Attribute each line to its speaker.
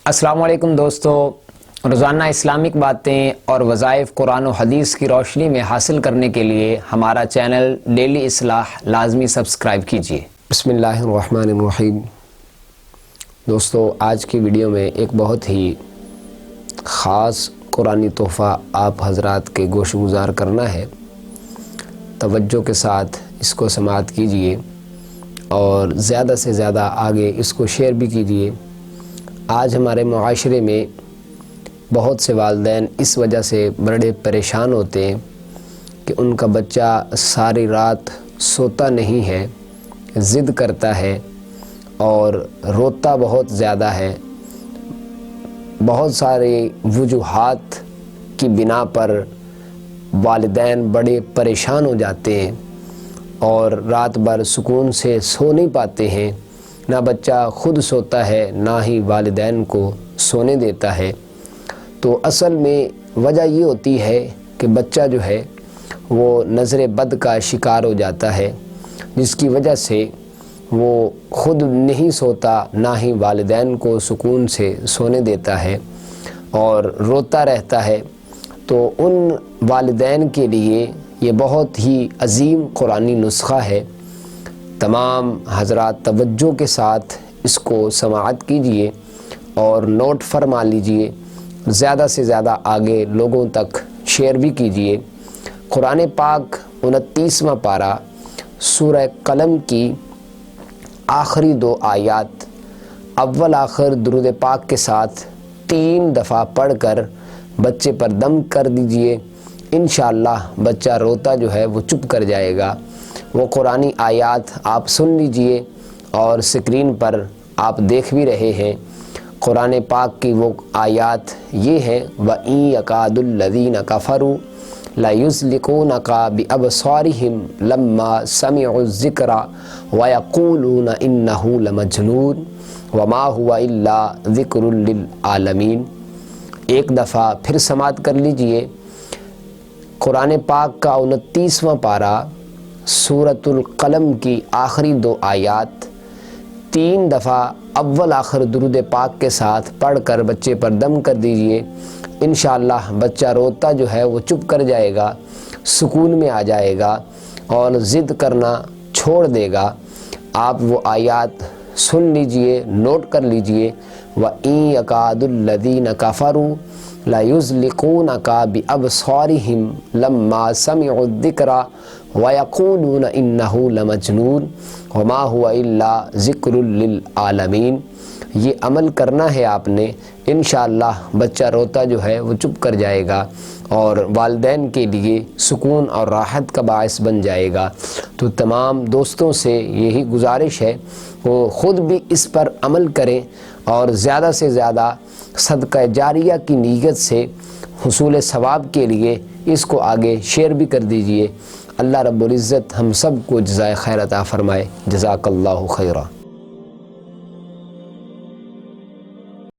Speaker 1: السلام علیکم دوستو، روزانہ اسلامک باتیں اور وظائف قرآن و حدیث کی روشنی میں حاصل کرنے کے لیے ہمارا چینل ڈیلی اصلاح لازمی سبسکرائب کیجیے۔
Speaker 2: بسم اللہ الرحمن الرحیم۔ دوستو، آج کی ویڈیو میں ایک بہت ہی خاص قرآنی تحفہ آپ حضرات کے گوش گزار کرنا ہے۔ توجہ کے ساتھ اس کو سماعت کیجیے اور زیادہ سے زیادہ آگے اس کو شیئر بھی کیجیے۔ آج ہمارے معاشرے میں بہت سے والدین اس وجہ سے بڑے پریشان ہوتے ہیں کہ ان کا بچہ ساری رات سوتا نہیں ہے، ضد کرتا ہے اور روتا بہت زیادہ ہے۔ بہت سارے وجوہات کی بنا پر والدین بڑے پریشان ہو جاتے ہیں اور رات بھر سکون سے سو نہیں پاتے ہیں۔ نہ بچہ خود سوتا ہے، نہ ہی والدین کو سونے دیتا ہے۔ تو اصل میں وجہ یہ ہوتی ہے کہ بچہ جو ہے وہ نظر بد کا شکار ہو جاتا ہے، جس کی وجہ سے وہ خود نہیں سوتا، نہ ہی والدین کو سکون سے سونے دیتا ہے اور روتا رہتا ہے۔ تو ان والدین کے لیے یہ بہت ہی عظیم قرآنی نسخہ ہے۔ تمام حضرات توجہ کے ساتھ اس کو سماعت کیجیے اور نوٹ فرما لیجیے، زیادہ سے زیادہ آگے لوگوں تک شیئر بھی کیجیے۔ قرآن پاک 29واں پارہ سورہ قلم کی آخری 2 آیات اول آخر درود پاک کے ساتھ 3 دفعہ پڑھ کر بچے پر دم کر دیجیے۔ انشاءاللہ بچہ روتا جو ہے وہ چپ کر جائے گا۔ وہ قرآنی آیات آپ سن لیجئے اور سکرین پر آپ دیکھ بھی رہے ہیں۔ قرآن پاک کی وہ آیات یہ ہیں: وَإِن يَكَادُ الَّذِينَ كَفَرُوا لَيُزْلِقُونَكَ بِأَبْصَارِهِمْ لَمَّا سَمِعُوا الذِّكْرَ وَيَقُولُونَ إِنَّهُ لَمَجْنُونٌ وَمَا هُوَ إِلَّا ذِكْرٌ لِّلْعَالَمِينَ۔ ایک دفعہ پھر سماعت کر لیجئے۔ قرآن پاک کا 29واں پارہ سورۃ القلم کی آخری 2 آیات 3 دفعہ اول آخر درود پاک کے ساتھ پڑھ کر بچے پر دم کر دیجئے۔ انشاءاللہ بچہ روتا جو ہے وہ چپ کر جائے گا، سکون میں آ جائے گا اور ضد کرنا چھوڑ دے گا۔ آپ وہ آیات سن لیجئے، نوٹ کر لیجئے۔ وَإِن يَكَادُ الَّذِينَ كَفَرُوا لَيُزْلِقُونَكَ بِأَبْصَارِهِمْ لَمَّا سَمِعُوا الذِّكْرَ وَيَقُولُونَ إِنَّهُ لَمَجْنُونٌ وَمَا هُوَ إِلَّا ذِكْرٌ لِّلْعَالَمِينَ۔ یہ عمل کرنا ہے آپ نے۔ انشاءاللہ بچہ روتا جو ہے وہ چپ کر جائے گا اور والدین کے لیے سکون اور راحت کا باعث بن جائے گا۔ تو تمام دوستوں سے یہی گزارش ہے وہ خود بھی اس پر عمل کریں اور زیادہ سے زیادہ صدقہ جاریہ کی نیت سے حصول ثواب کے لیے اس کو آگے شیئر بھی کر دیجئے۔ اللہ رب العزت ہم سب کو جزائے خیر عطا فرمائے۔ جزاک اللہ خیرہ۔